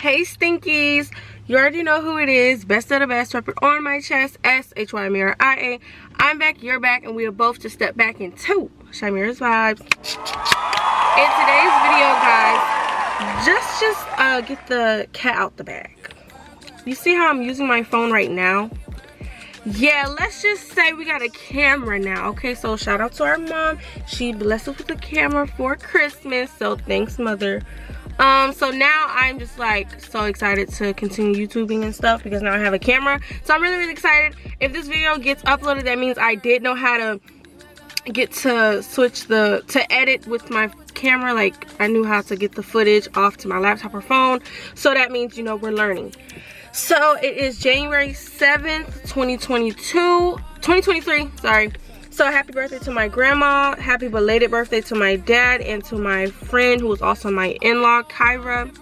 Hey Stinkies, you already know who it is. Best of the best, rep it on my chest. SHYMIRA. I'm back, you're back, and we are both just stepped back into Shamira's vibes. In today's video, guys, just get the cat out the bag. You see how I'm using my phone right now? Yeah, let's just say we got a camera now. Okay, so shout out to our mom. She blessed us with a camera for Christmas, so thanks, mother. So now I'm just like so excited to continue YouTubing and stuff because now I have a camera. So I'm really excited. If this video gets uploaded, that means I did know how to get to switch to edit with my camera. Like I knew how to get the footage off to my laptop or phone. So that means, you know, we're learning. So it is January 7th, 2023, sorry. So happy birthday to my grandma, happy belated birthday to my dad and to my friend who is also my in-law, Kyra.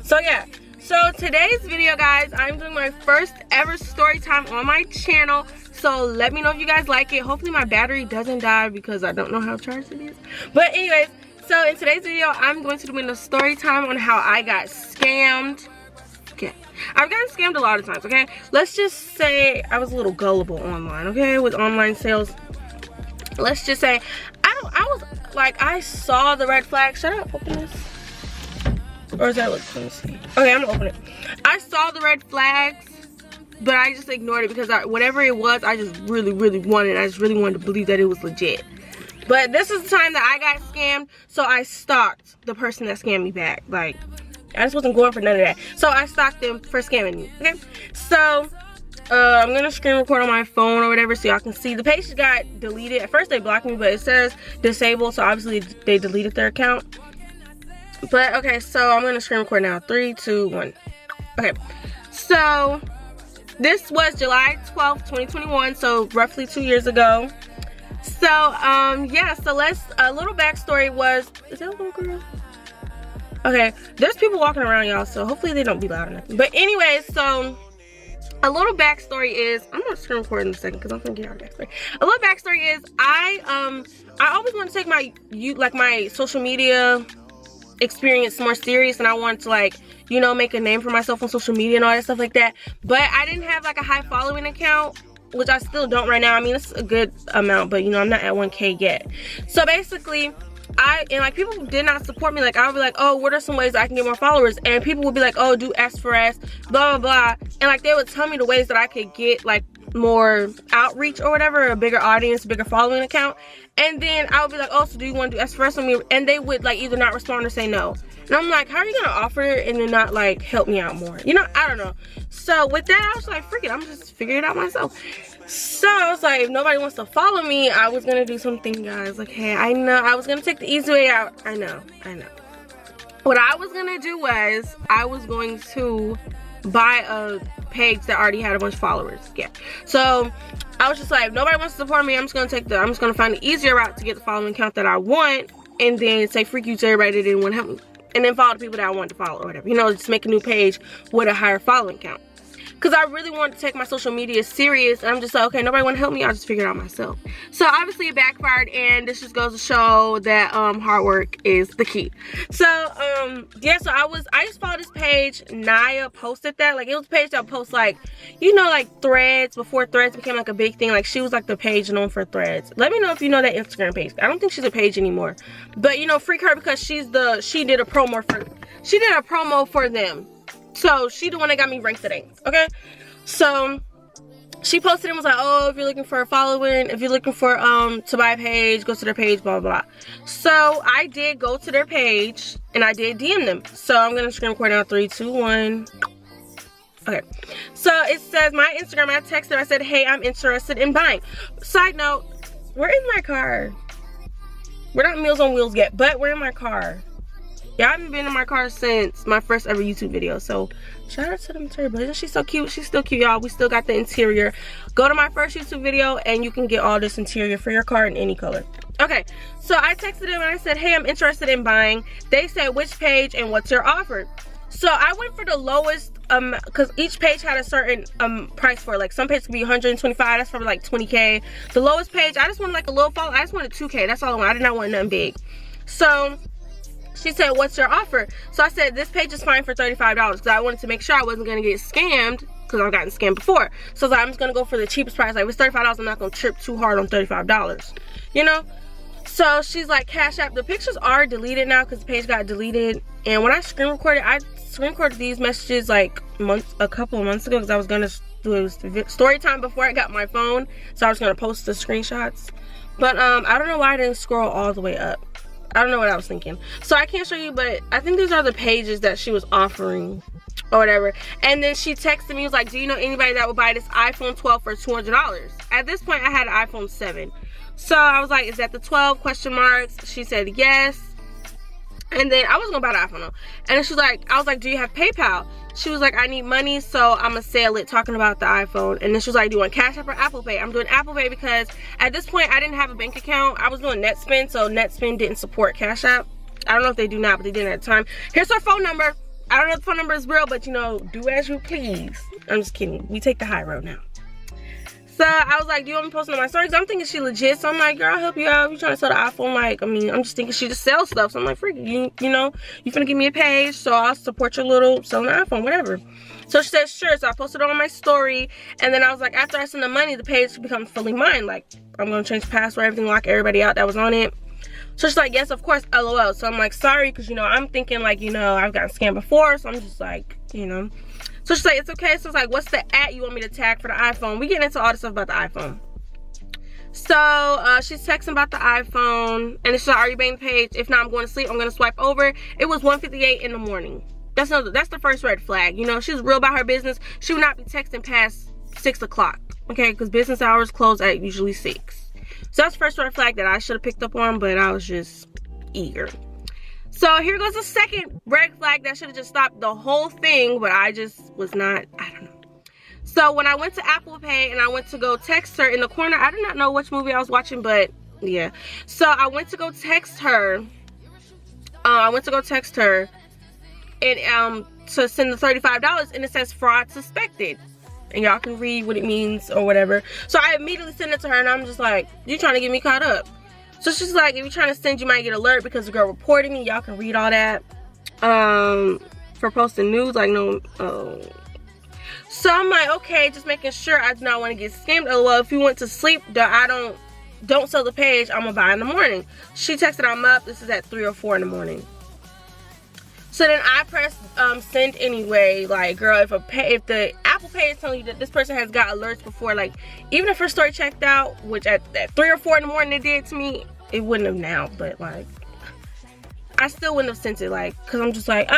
So yeah, so today's video, guys, I'm doing my first ever story time on my channel. So let me know if you guys like it. Hopefully my battery doesn't die because I don't know how charged it is. But anyways, so in today's video, I'm going to do a story time on how I got scammed. Okay, I've gotten scammed a lot of times, okay? Let's just say I was a little gullible online, okay? With online sales. Let's just say I was like, I saw the red flag. Should I open this? Or is that, let me see. Okay, I'm gonna open it. I saw the red flags, but I just ignored it because whatever it was, I just really wanted. I just really wanted to believe that it was legit. But this is the time that I got scammed, so I stalked the person that scammed me back. Like, I just wasn't going for none of that. So I stalked them for scamming me, okay? So, I'm gonna screen record on my phone or whatever so y'all can see. The page got deleted. At first they blocked me, but it says disabled, so obviously they deleted their account. But, okay, so I'm gonna screen record now. 3, 2, 1. Okay, so this was July 12th, 2021, so roughly 2 years ago. So, yeah, so a little backstory was, is that a little girl? Okay, there's people walking around, y'all, so hopefully they don't be loud enough. But anyways, so a little backstory is, I'm gonna screen record in a second because I'm gonna get out of backstory. A little backstory is I always want to take my social media experience more serious, and I wanted to, like, you know, make a name for myself on social media and all that stuff like that. But I didn't have like a high following account, which I still don't right now. I mean, it's a good amount, but you know, I'm not at 1K yet. So basically, like, people did not support me. Like, I would be like, oh, what are some ways I can get more followers? And people would be like, oh, do S for S, blah, blah, blah. And, like, they would tell me the ways that I could get, like, more outreach or whatever, a bigger audience, a bigger following account. And then I would be like, oh, so do you want to do S for S on me? And they would, like, either not respond or say no. And I'm like, how are you going to offer it and then not, like, help me out more? You know, I don't know. So, with that, I was like, freak it, I'm just figuring it out myself. So I was like, if nobody wants to follow me, I was gonna do something, guys. Like, hey, I know I was gonna take the easy way out. I know. What I was gonna do was I was going to buy a page that already had a bunch of followers. Yeah. So I was just like, if nobody wants to support me, I'm just gonna find the easier route to get the following count that I want, and then say freak you to everybody that didn't want to help me, and then follow the people that I wanted to follow or whatever. You know, just make a new page with a higher following count. Because I really wanted to take my social media serious, and I'm just like, okay, nobody want to help me, I'll just figure it out myself. So obviously it backfired, and this just goes to show that hard work is the key. So yeah, so I just followed this page. Naya posted that. Like, it was a page that posts, like, you know, like threads, before threads became like a big thing. Like, she was like the page known for threads. Let me know if you know that Instagram page. I don't think she's a page anymore, but you know, freak her because she did a promo for them. So she the one that got me ranked today, okay? So she posted and was like, oh, if you're looking for a following, if you're looking for to buy a page, go to their page, blah blah. So I did go to their page and I did DM them. So I'm gonna screen record now. 3, 2, 1. Okay. So it says my Instagram. I texted. I said, hey, I'm interested in buying. Side note, we're in my car. We're not Meals on Wheels yet, but we're in my car. Yeah, I haven't been in my car since my first ever YouTube video. So shout out to the material, but isn't she so cute? She's still cute, y'all. We still got the interior. Go to my first YouTube video and you can get all this interior for your car in any color. Okay, so I texted them and I said, hey, I'm interested in buying. They said, which page and what's your offer? So I went for the lowest, because each page had a certain price for it. Like, some pages could be 125, that's probably like 20K. The lowest page, I just wanted like a little follow. I just wanted 2K, that's all I wanted. I did not want nothing big. So she said, what's your offer? So I said, this page is fine for $35 because I wanted to make sure I wasn't going to get scammed because I've gotten scammed before. So I was like, I'm just going to go for the cheapest price. Like, if it's $35, I'm not going to trip too hard on $35, you know? So she's like, Cash App. The pictures are deleted now because the page got deleted. And when I screen recorded these messages like a couple of months ago because I was going to do a story time before I got my phone. So I was going to post the screenshots. But I don't know why I didn't scroll all the way up. I don't know what I was thinking. So I can't show you, but I think these are the pages that she was offering or whatever. And then she texted me, was like, do you know anybody that would buy this iPhone 12 for $200? At this point, I had an iPhone 7. So I was like, is that the 12? Question marks. She said yes. And then I was gonna buy the iPhone. And then she's like, I was like, do you have PayPal? She was like, I need money, so I'm gonna sell it, talking about the iPhone. And then she was like, do you want Cash App or Apple Pay? I'm doing Apple Pay because at this point I didn't have a bank account. I was doing NetSpend, so NetSpend didn't support Cash App. I don't know if they do now, but they didn't at the time. Here's her phone number. I don't know if the phone number is real, but you know, do as you please. I'm just kidding. We take the high road now. So I was like, do you want me to post it on my story? Because I'm thinking she legit. So I'm like, girl, I'll help you out. You trying to sell the iPhone? Like, I mean, I'm just thinking she just sells stuff. So I'm like, freak, you know, you finna give me a page, so I'll support your little selling the iPhone, whatever. So she said, sure. So I posted it on my story. And then I was like, after I send the money, the page becomes fully mine. Like, I'm going to change the password, everything, lock everybody out that was on it. So she's like, yes, of course, LOL. So I'm like, sorry, because, you know, I'm thinking, like, you know, I've gotten scammed before. So I'm just like, you know. So she's like, it's okay. So it's like, what's the @ you want me to tag for the iPhone? We get into all the stuff about the iPhone. So she's texting about the iPhone. And she's like, are you buying the page? If not, I'm going to sleep. I'm going to swipe over. It was 1:58 in the morning. That's the first red flag. You know, she's real about her business. She would not be texting past 6 o'clock. Okay, because business hours close at usually 6. So that's the first red flag that I should have picked up on, but I was just eager. So here goes the second red flag that should have just stopped the whole thing, but I just was not, I don't know. So when I went to Apple Pay and I went to go text her in the corner, I did not know which movie I was watching, but yeah. So I went to go text her. And to send the $35, and it says fraud suspected. And y'all can read what it means or whatever. So I immediately sent it to her, and I'm just like, you trying to get me caught up? So she's like, if you're trying to send, you might get alert because the girl reported me. Y'all can read all that. For posting news, like, no. So I'm like, okay, just making sure I do not want to get scammed. LOL, if you went to sleep, don't sell the page. I'm gonna buy in the morning. She texted, I'm up. This is at 3 or 4 in the morning. So then I pressed send anyway. Like, girl, if the Apple Pay is telling you that this person has got alerts before, like, even if her story checked out, which at 3 or 4 in the morning it did to me, it wouldn't have now, but like, I still wouldn't have sent it, like, because I'm just like,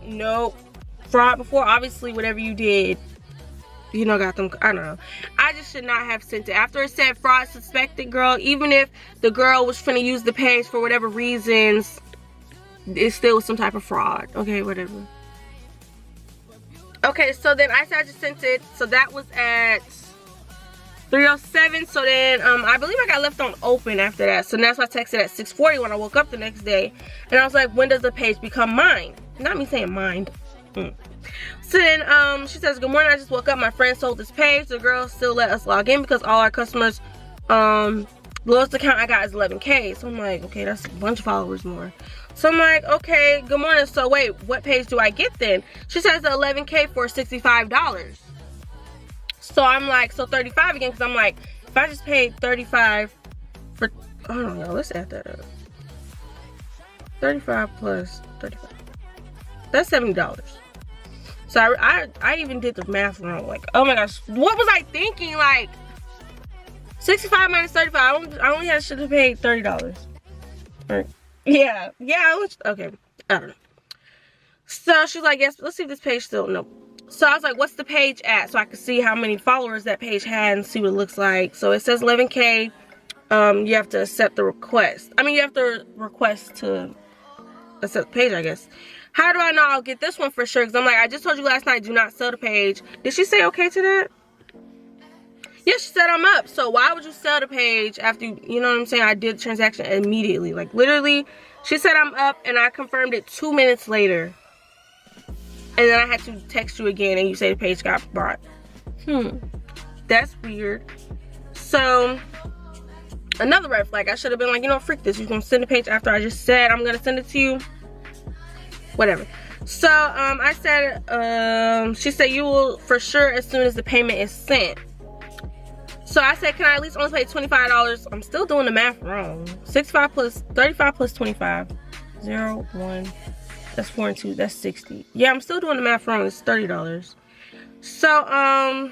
nope, fraud before. Obviously, whatever you did, you know, got them, I don't know. I just should not have sent it. After it said fraud suspected, girl, even if the girl was finna use the page for whatever reasons, it still was some type of fraud. Okay, whatever. Okay, so then I said I just sent it. So that was at 3:07. So then I believe I got left on open after that. So that's why I texted at 6:40 when I woke up the next day. And I was like, when does the page become mine? Not me saying mind. So then she says, good morning, I just woke up. My friend sold this page. The girl still let us log in because all our customers, the lowest account I got is 11K. So I'm like, okay, that's a bunch of followers more. So I'm like, okay, good morning. So wait, what page do I get then? She says the 11K for $65. So I'm like, so 35 again, because I'm like, if I just paid 35 for, I don't know, let's add that up. 35 plus 35. That's $70. So I even did the math wrong. Like, oh my gosh, what was I thinking? Like, 65 minus 35. I only should have paid $30. Right. Yeah, okay, I don't know. So she's like, yes, let's see if this page still, no. So I was like, what's the page at? So I could see how many followers that page had and see what it looks like. So it says 11K. You have to accept the request. I mean, you have to request to accept the page, I guess. How do I know I'll get this one for sure? Because I'm like, I just told you last night, do not sell the page. Did she say okay to that? Yeah, she said I'm up. So why would you sell the page after you know what I'm saying? I did the transaction immediately. Like, literally, she said I'm up, and I confirmed it 2 minutes later. And then I had to text you again, and you say the page got bought. That's weird. So, another red flag. I should have been like, you know, freak this. You're going to send the page after I just said I'm going to send it to you. whatever. So I said, she said you will for sure as soon as the payment is sent. So I said, can I at least only pay $25? I'm still doing the math wrong. 65 plus 35 plus 25. 0, 1. That's 4 and 2. That's 60. Yeah, I'm still doing the math wrong. It's $30. So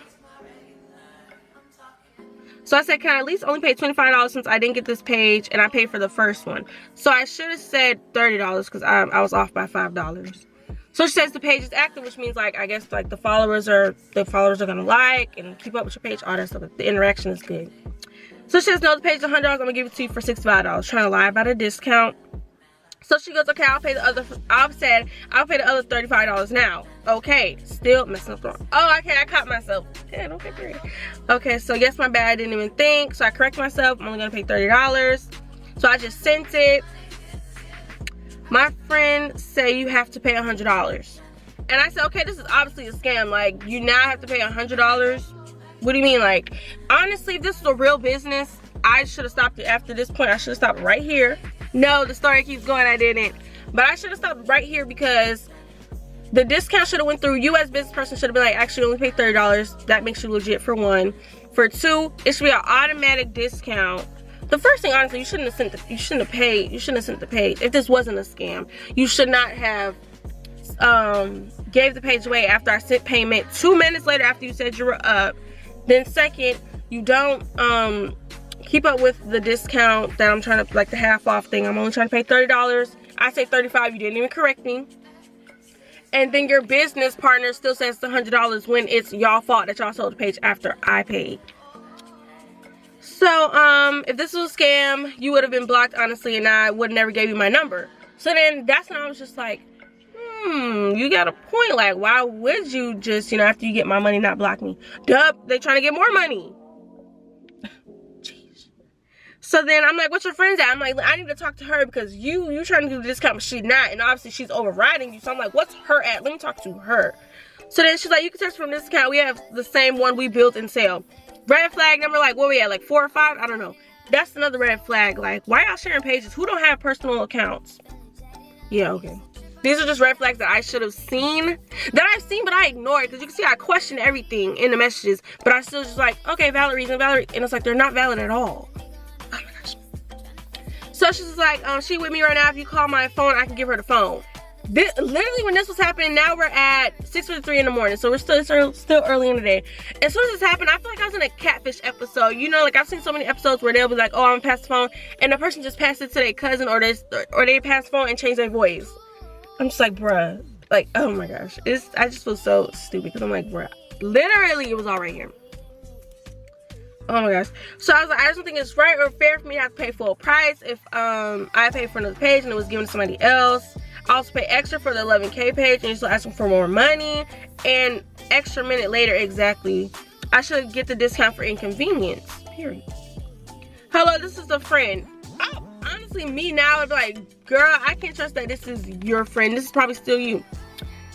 so I said, can I at least only pay $25 since I didn't get this page and I paid for the first one? So I should have said $30 because I was off by $5. So she says the page is active, which means like I guess like the followers are gonna like and keep up with your page, all that stuff. The interaction is good. So she says, no, the page is $100. I'm gonna give it to you for $65. Trying to lie about a discount. So she goes, okay, I'll pay the other. I've said I'll pay the other $35 now. Okay, still messing up wrong. Oh, okay, I caught myself. Yeah, okay, great. Okay, so yes, my bad. I didn't even think. So I correct myself. I'm only gonna pay $30. So I just sent it. My friend said you have to pay $100. And I said, okay, this is obviously a scam. Like, you now have to pay $100? What do you mean? Like, honestly, if this was a real business, I should have stopped it after this point. I should have stopped right here. No, the story keeps going, I didn't. But I should have stopped right here because the discount should have went through. You as a business person should have been like, actually only pay $30. That makes you legit for one. For two, it should be an automatic discount. The first thing, honestly, you shouldn't have sent the page. If this wasn't a scam, you should not have gave the page away after I sent payment 2 minutes later after you said you were up. Then second, you don't keep up with the discount that I'm trying to, like the half off thing. I'm only trying to pay $30. I say $35. You didn't even correct me. And then your business partner still says the $100 when it's y'all fault that y'all sold the page after I paid. So, if this was a scam, you would have been blocked, honestly, and I would have never gave you my number. So then, that's when I was just like, you got a point. Like, why would you just, you know, after you get my money, not block me? Duh, they trying to get more money. Jeez. So then, I'm like, what's your friend's at? I'm like, I need to talk to her because you trying to do the discount, but she's not. And obviously, she's overriding you. So I'm like, what's her at? Let me talk to her. So then, she's like, you can text from this account. We have the same one we built and sell. Red flag number, like, what we at, like 4 or 5? I don't know. That's another red flag. Like, why y'all sharing pages? Who don't have personal accounts? Yeah, okay. These are just red flags that I should have seen. That I've seen, but I ignored. Because you can see I question everything in the messages. But I still just like, okay, valid reason, valid. And it's like, they're not valid at all. Oh my gosh. So she's just like, she with me right now. If you call my phone, I can give her the phone. Literally when this was happening, now we're at 6:53 in the morning, so we're still early in the day. As soon as this happened, I feel like I was in a catfish episode. You know, like I've seen so many episodes where they'll be like, oh, I'm gonna pass the phone, and the person just passed it to their cousin, or they pass the phone and change their voice. I'm just like, bruh, like, oh my gosh, I just feel so stupid because I'm like, bruh, literally it was all right here. Oh my gosh. So I was like, I just don't think it's right or fair for me to have to pay full price if I paid for another page and it was given to somebody else. I also pay extra for the 11K page and you're still asking for more money. And extra minute later, exactly. I should get the discount for inconvenience. Period. Hello, this is a friend. Oh, honestly, me now would be like, girl, I can't trust that this is your friend. This is probably still you.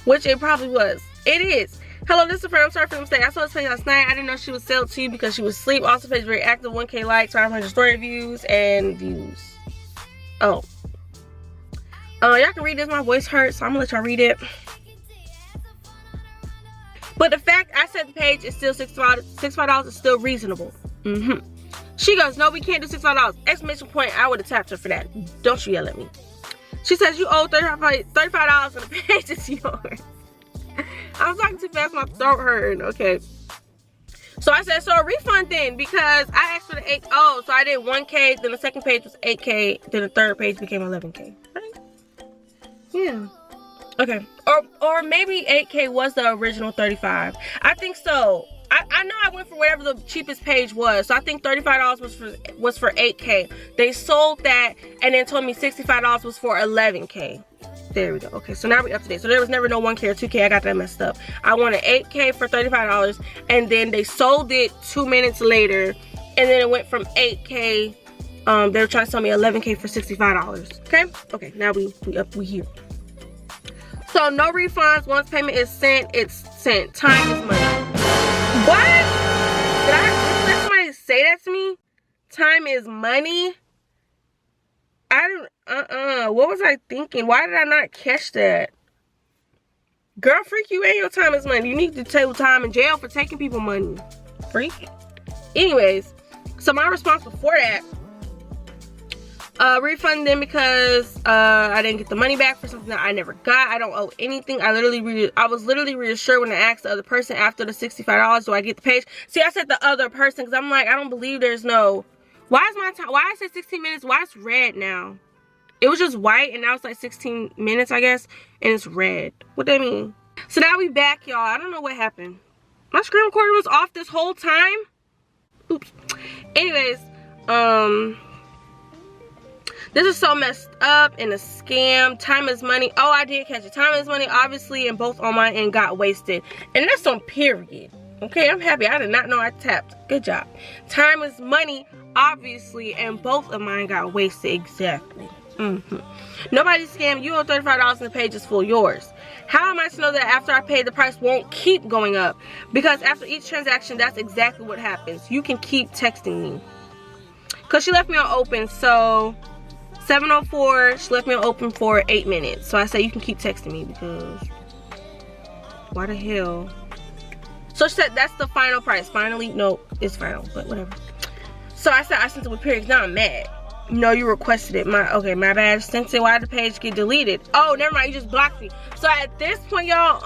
Which it probably was. It is. Hello, this is a friend. I'm sorry for the mistake. I saw this page last night. I didn't know she was sold to you because she was asleep. Also, page very active. 1K likes, 500 story views, and views. Oh. Y'all can read this. My voice hurts, so I'm gonna let y'all read it. But the fact I said the page is still $65 is still reasonable. She goes, no, we can't do $65. Exclamation point. I would have tapped her for that. Don't you yell at me. She says you owe $35 and the page is yours. I was talking too fast, my throat hurting. Okay. So I said, so a refund then, because I asked for the 8. Oh, so I did 1K, then the second page was 8K, then the third page became 11K. Right? Yeah. Okay. Or maybe 8K was the original 35. I think so. I know I went for whatever the cheapest page was. So I think $35 was for 8K. They sold that and then told me $65 was for 11K. There we go. Okay, so now we're up to date. So there was never no 1K or 2K. I got that messed up. I wanted 8K for $35 and then they sold it 2 minutes later and then it went from 8K. They were trying to sell me 11K for $65. Okay? Okay, now we here. So no refunds. Once payment is sent, it's sent. Time is money. What? Did somebody say that to me? Time is money? I don't, what was I thinking? Why did I not catch that? Girl, freak, you and your time is money. You need to take time in jail for taking people money. Freak. Anyways, so my response before that, refund them because I didn't get the money back for something that I never got. I don't owe anything. I was literally reassured when I asked the other person after the $65, do I get the page? See, I said the other person because I'm like, I don't believe there's no. Why is my time? Why I said 16 minutes? Why it's red now? It was just white and now it's like 16 minutes, I guess, and it's red. What that mean? So now we back, y'all. I don't know what happened. My screen recorder was off this whole time. Oops. Anyways, this is so messed up and a scam. Time is money. Oh, I did catch it. Time is money, obviously, and both on my end got wasted. And that's on period. Okay, I'm happy. I did not know I tapped. Good job. Time is money, obviously, and both of mine got wasted. Exactly. Nobody scammed. You owe $35 and the page is full yours. How am I to know that after I pay the price won't keep going up? Because after each transaction, that's exactly what happens. You can keep texting me. Because she left me on open, so 7:04, she left me on open for 8 minutes. So I say you can keep texting me because why the hell? So she said that's the final price. Finally, no, it's final, but whatever. So I said I sent it with periods. Now I'm mad. No, you requested it. Okay, my bad. Sent it. Why did the page get deleted? Oh, never mind. You just blocked me. So at this point, y'all,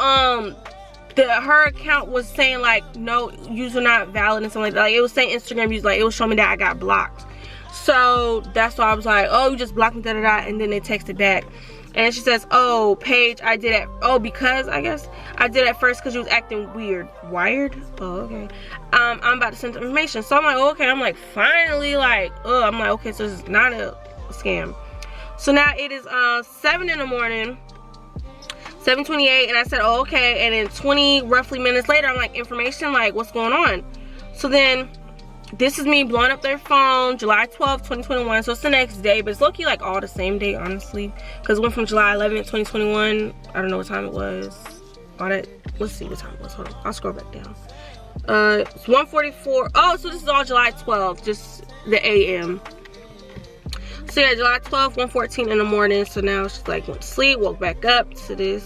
her account was saying like no user not valid and something like that. Like it was saying Instagram user, like it was showing me that I got blocked. So that's why I was like, oh, you just blocked me, da da da. And then they texted back, and she says, oh, Paige, I did it. Oh, because I guess I did it first because you was acting weird. Wired? Oh, okay. I'm about to send some information. So I'm like, okay. I'm like, finally, like, oh, I'm like, okay, so this is not a scam. So now it is 7 in the morning, 7:28, and I said, oh, okay. And then 20 roughly minutes later, I'm like, information, like, what's going on? So then this is me blowing up their phone, July 12th, 2021. So it's the next day, but it's low-key like all the same day, honestly, because it went from July 11th, 2021. I don't know what time it was. All that. Let's see what time it was. Hold on, I'll scroll back down. It's 1:44. Oh, so this is all July 12th, just the AM. So yeah, July 12th, 1:14 in the morning. So now she's like went to sleep, woke back up to this.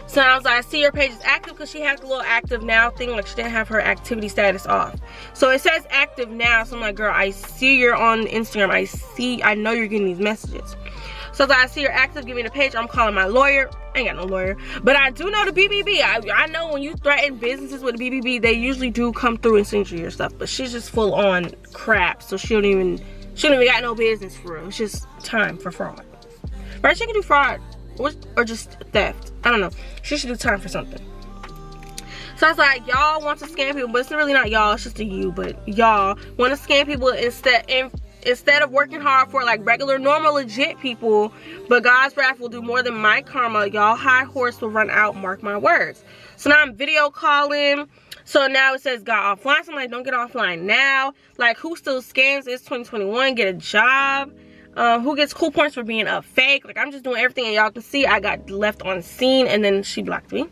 So I was like, I see your page is active because she had the little active now thing, like she didn't have her activity status off. So it says active now. So I'm like, girl, I see you're on Instagram. I know you're getting these messages. So I was like, I see you're active, give me the page. I'm calling my lawyer. I ain't got no lawyer, but I do know the BBB. I know when you threaten businesses with the BBB, they usually do come through and send you your stuff. But she's just full on crap. So she don't even got no business for real. It's just time for fraud. Right? She can do fraud. Or just theft. I don't know. She should do time for something. So I was like, y'all want to scam people, but it's really not y'all, it's just a you, but y'all want to scam people instead of working hard for like regular, normal, legit people, but God's wrath will do more than my karma. Y'all high horse will run out, mark my words. So now I'm video calling. So now it says got offline. So I'm like, don't get offline now. Like, who still scams? It's 2021. Get a job. Who gets cool points for being a fake? Like, I'm just doing everything, and y'all can see I got left on scene, and then she blocked me.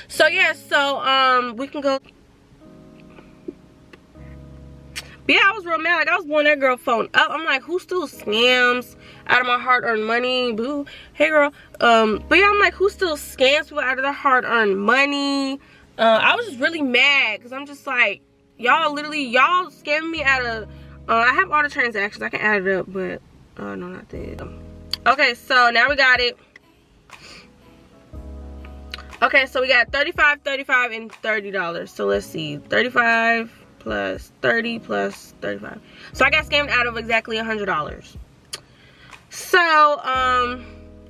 So yeah, so we can go. But yeah, I was real mad. Like, I was blowing that girl phone up. I'm like, who still scams out of my hard-earned money? Boo. Hey girl. But yeah, I'm like, who still scams people out of their hard-earned money? I was just really mad because I'm just like, y'all scamming me out of I have all the transactions. I can add it up, but no, not that. Okay, so now we got it. Okay, so we got $35, $35, and $30. So let's see, 35 plus 30 plus 35. So I got scammed out of exactly $100. So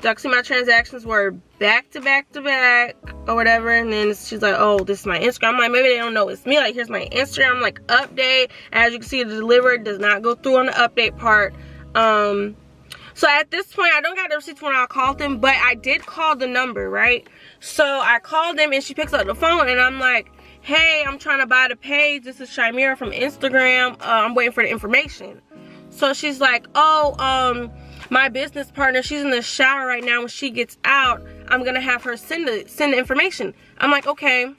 y'all see my transactions were back to back to back or whatever, and then she's like, oh, this is my Instagram. I'm like, maybe they don't know it's me. Like, here's my Instagram. I'm like, update. As you can see, the delivered does not go through on the update part. So at this point, I don't got the receipts when I called them, but I did call the number, right? So I called them and she picks up the phone and I'm like, hey, I'm trying to buy the page. This is Shymira from Instagram. I'm waiting for the information. So she's like, oh, my business partner, she's in the shower right now. When she gets out, I'm gonna have her send the information. I'm like, okay.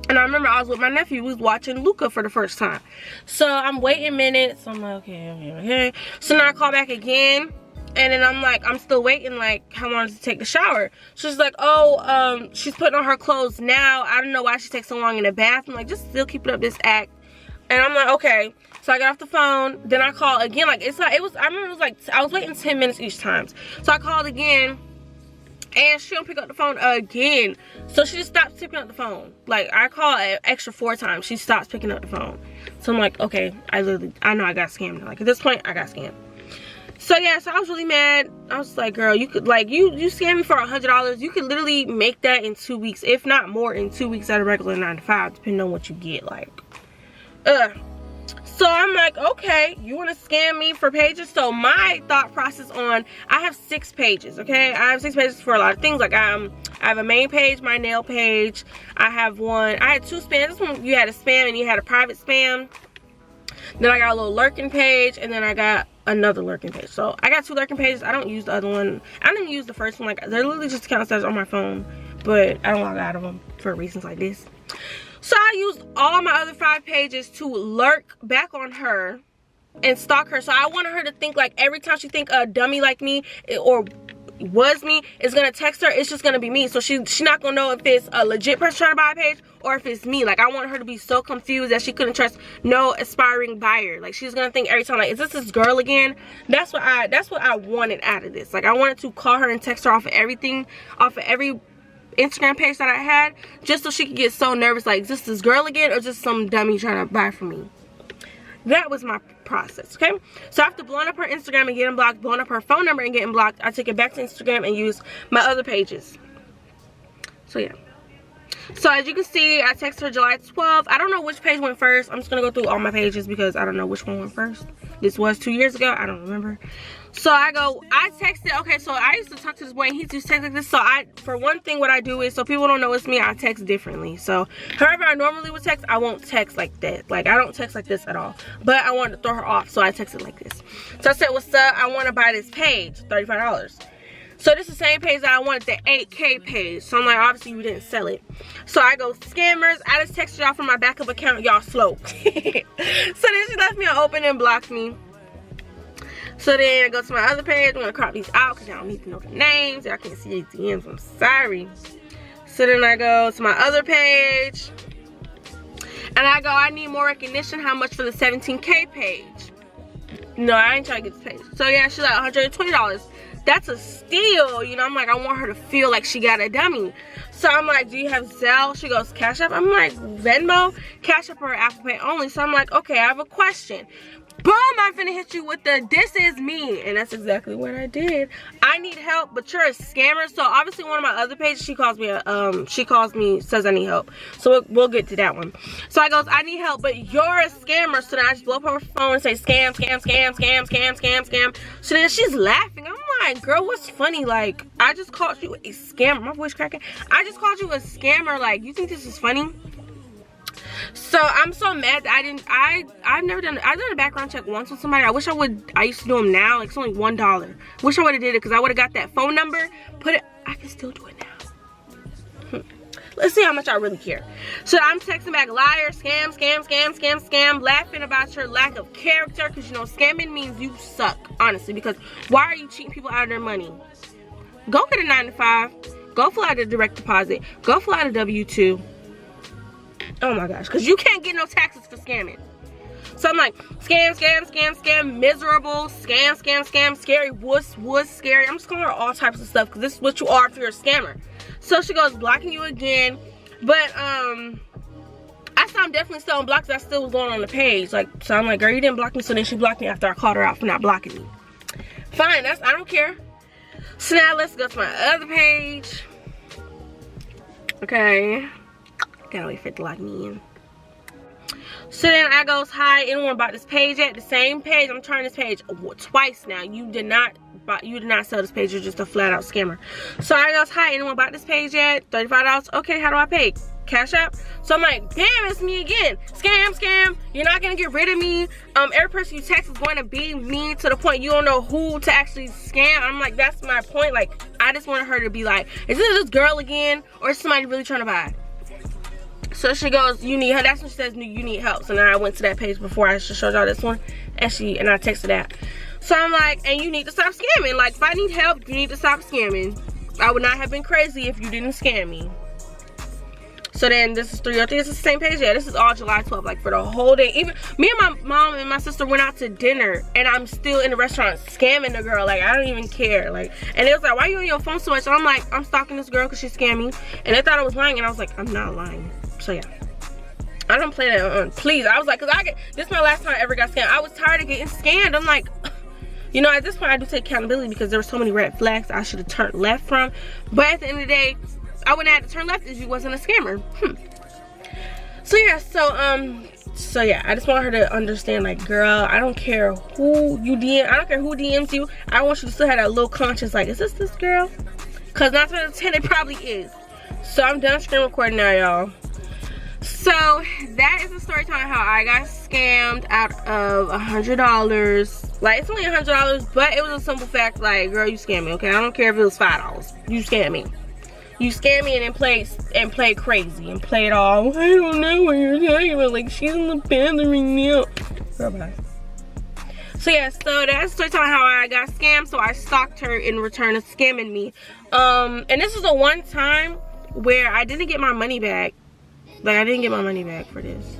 And I remember I was with my nephew. We was watching Luca for the first time. So I'm waiting minutes. I'm like, okay. So now I call back again. And then I'm like, I'm still waiting, like, I wanted to take the shower. She's like, oh, she's putting on her clothes now. I don't know why she takes so long in the bath. I'm like, just still keeping up this act. And I'm like, okay. So I got off the phone. Then I called again. Like, it's like, I remember it was like, I was waiting 10 minutes each time. So I called again. And she don't pick up the phone again. So she just stops picking up the phone. Like, I called an extra 4 times. She stops picking up the phone. So I'm like, okay, I know I got scammed. Like, at this point, I got scammed. So yeah, so I was really mad. I was like, girl, you could, like, you scammed me for $100. You could literally make that in 2 weeks, if not more, in 2 weeks at a regular 9 to 5, depending on what you get. Like, so I'm like, okay, you want to scam me for pages? So my thought process on, I have 6 pages, okay? I have 6 pages for a lot of things. Like, I have a main page, my nail page. I had 2 spams. This one, you had a spam and you had a private spam. Then I got a little lurking page, and then I got another lurking page. So I got 2 lurking pages. I don't use the other one. I didn't use the first one. Like, they're literally just account stats on my phone, but I don't log out of them for reasons like this. So I used all my other 5 pages to lurk back on her and stalk her. So I wanted her to think, like, every time she think a dummy like me or was me is gonna text her, it's just gonna be me. So she's not gonna know if it's a legit person trying to buy a page or if it's me. Like, I want her to be so confused that she couldn't trust no aspiring buyer. Like, she's gonna think every time, like, is this girl again? That's what I wanted out of this. Like, I wanted to call her and text her off of everything, off of every Instagram page that I had, just so she could get so nervous, like, is this girl again or just some dummy trying to buy from me? That was my process, okay? So after blowing up her Instagram and getting blocked, blowing up her phone number and getting blocked, I took it back to Instagram and used my other pages. So yeah. So as you can see, I texted her July 12th. I don't know which page went first. I'm just gonna go through all my pages because I don't know which one went first. This was 2 years ago. I don't remember. So I texted, okay, so I used to talk to this boy and he used to text like this. So for one thing, what I do is, so people don't know it's me, I text differently. So however I normally would text, I won't text like that. Like, I don't text like this at all. But I wanted to throw her off, so I texted like this. So I said, what's up? I want to buy this page, $35. So this is the same page that I wanted, the 8K page. So I'm like, obviously you didn't sell it. So I go, scammers, I just texted y'all from my backup account, y'all slow. So then she left me unopened and blocked me. So then I go to my other page. I'm gonna crop these out because y'all don't need to know the names. Y'all can't see ATMs, I'm sorry. So then I go to my other page. And I go, I need more recognition. How much for the 17K page? No, I ain't trying to get this page. So yeah, she's like $120. That's a steal, you know. I'm like, I want her to feel like she got a dummy. So I'm like, do you have Zelle? She goes, Cash App. I'm like, Venmo, Cash App, or Apple Pay only. So I'm like, okay, I have a question. Boom, I'm finna hit you with the this is me. And that's exactly what I did. I need help, but you're a scammer. So obviously one of my other pages, she calls me, says I need help. So we'll get to that one. So I goes, I need help, but you're a scammer. So then I just blow up her phone and say scam, scam, scam, scam, scam, scam, scam. So then she's laughing. I'm like, girl, what's funny? Like, I just called you a scammer. My voice cracking. I just called you a scammer. Like, you think this is funny? So I'm so mad that I've never done a background check once with somebody. I wish I used to do them now. Like, it's only $1. Wish I would have did it because I would have got that phone number, put it, I can still do it now. Let's see how much I really care. So I'm texting back, liar, scam, scam, scam, scam, scam, laughing about your lack of character, because you know scamming means you suck, honestly, because why are you cheating people out of their money? Go get a 9 to 5, go fly out a direct deposit, go fly out a W-2. Oh my gosh, because you can't get no taxes for scamming. So I'm like, scam, scam, scam, scam, miserable, scam, scam, scam, scary, wuss, scary. I'm just calling her all types of stuff because this is what you are if you're a scammer. So she goes, blocking you again. But I said I'm definitely still unblocked because I still was going on the page. Like, so I'm like, girl, you didn't block me. So then she blocked me after I called her out for not blocking me. Fine, I don't care. So now let's go to my other page. Okay. Gotta wait for it to lock me in. So then I goes, hi, anyone about this page yet? The same page. I'm turning this page twice now. You did not sell this page. You're just a flat out scammer. So I goes, hi, anyone about this page yet? $35. Okay, how do I pay? Cash App. So I'm like, damn, it's me again. Scam, scam. You're not gonna get rid of me. Every person you text is going to be me to the point you don't know who to actually scam. I'm like, that's my point. Like, I just wanted her to be like, is this girl again, or is somebody really trying to buy? So she goes, you need help. That's when she says, you need help. So now I went to that page before I showed y'all this one. And I texted that. So I'm like, and you need to stop scamming. Like, if I need help, you need to stop scamming. I would not have been crazy if you didn't scam me. So then this is 303. This is the same page. Yeah, this is all July 12th. Like for the whole day. Even me and my mom and my sister went out to dinner, and I'm still in the restaurant scamming the girl. Like I don't even care. Like, and it was like, why are you on your phone so much? And I'm like, I'm stalking this girl because she's scamming. And they thought I was lying, and I was like, I'm not lying. So yeah, I don't play that. Please, I was like, this is my last time I ever got scammed. I was tired of getting scammed. I'm like, you know, at this point I do take accountability because there were so many red flags I should have turned left from. But at the end of the day, I wouldn't have to turn left if you wasn't a scammer. So yeah, so yeah, I just want her to understand, like, girl, I don't care who you DM, I don't care who DMs you. I want you to still have that little conscience, like, is this girl? Because 9 times out of 10 it probably is. So I'm done screen recording now, y'all. So that is the story time how I got scammed out of $100. Like, it's only $100, but it was a simple fact, like, girl, you scammed me, okay? I don't care if it was $5. You scammed me. You scam me and then play crazy and play it all. I don't know what you're talking about. Like, she's in the bathroom right now. Girl, bye. So yeah, so that's the time how I got scammed. So I stalked her in return of scamming me. And this is the one time where I didn't get my money back. Like, I didn't get my money back for this.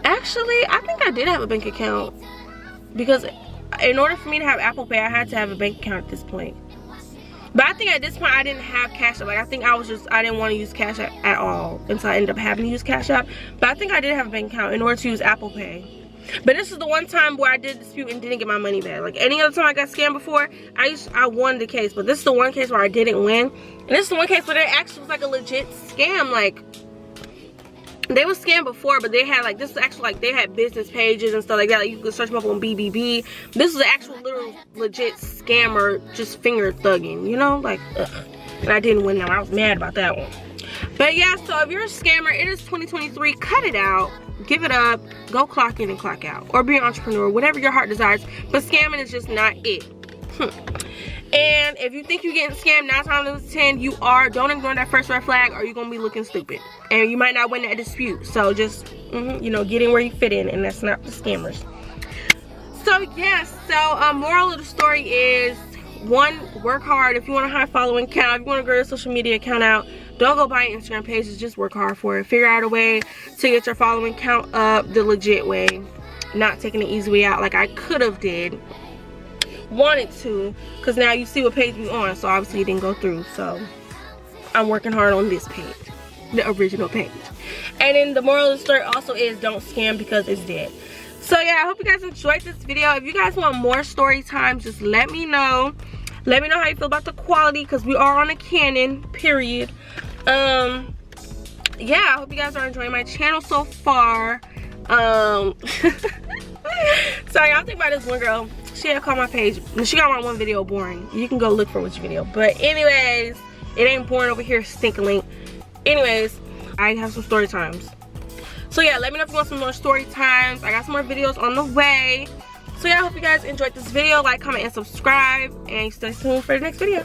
Actually, I think I did have a bank account, because in order for me to have Apple Pay, I had to have a bank account at this point. But I think at this point I didn't have Cash App. Like, I think I didn't want to use Cash App at all until I ended up having to use Cash App. But I think I did have a bank account in order to use Apple Pay. But this is the one time where I did dispute and didn't get my money back. Like, any other time I got scammed before, I won the case. But this is the one case where I didn't win. And this is the one case where it actually was like a legit scam. Like, they were scammed before, but they had, like, this is actually, like, they had business pages and stuff like that. Like, you could search them up on BBB. This is an actual literal legit scammer just finger thugging, you know? Like, ugh. And I didn't win them. I was mad about that one. But yeah, so if you're a scammer, it is 2023. Cut it out. Give it up. Go clock in and clock out. Or be an entrepreneur. Whatever your heart desires. But scamming is just not it. And if you think you're getting scammed 9 times out of 10, you are. Don't ignore that first red flag, or you're gonna be looking stupid, and you might not win that dispute. So just you know, get in where you fit in, and that's not the scammers. So yeah, so moral of the story is, 1, work hard. If you want a high following count, if you want to grow your social media account out, don't go buy Instagram pages. Just work hard for it. Figure out a way to get your following count up the legit way, not taking the easy way out like I could have did. Wanted to, because now you see what page we on, so obviously it didn't go through. So I'm working hard on this page, the original page. And then the moral of the story also is, don't scam because it's dead. So yeah, I hope you guys enjoyed this video. If you guys want more story time, just let me know. Let me know how you feel about the quality, because we are on a Canon, period. Yeah, I hope you guys are enjoying my channel so far. Sorry, I'm thinking about this one girl. She had called my page. She got my one video boring. You can go look for which video. But anyways, it ain't boring over here, stinking link. Anyways, I have some story times. So yeah, let me know if you want some more story times. I got some more videos on the way. So yeah, I hope you guys enjoyed this video. Like, comment, and subscribe. And stay tuned for the next video.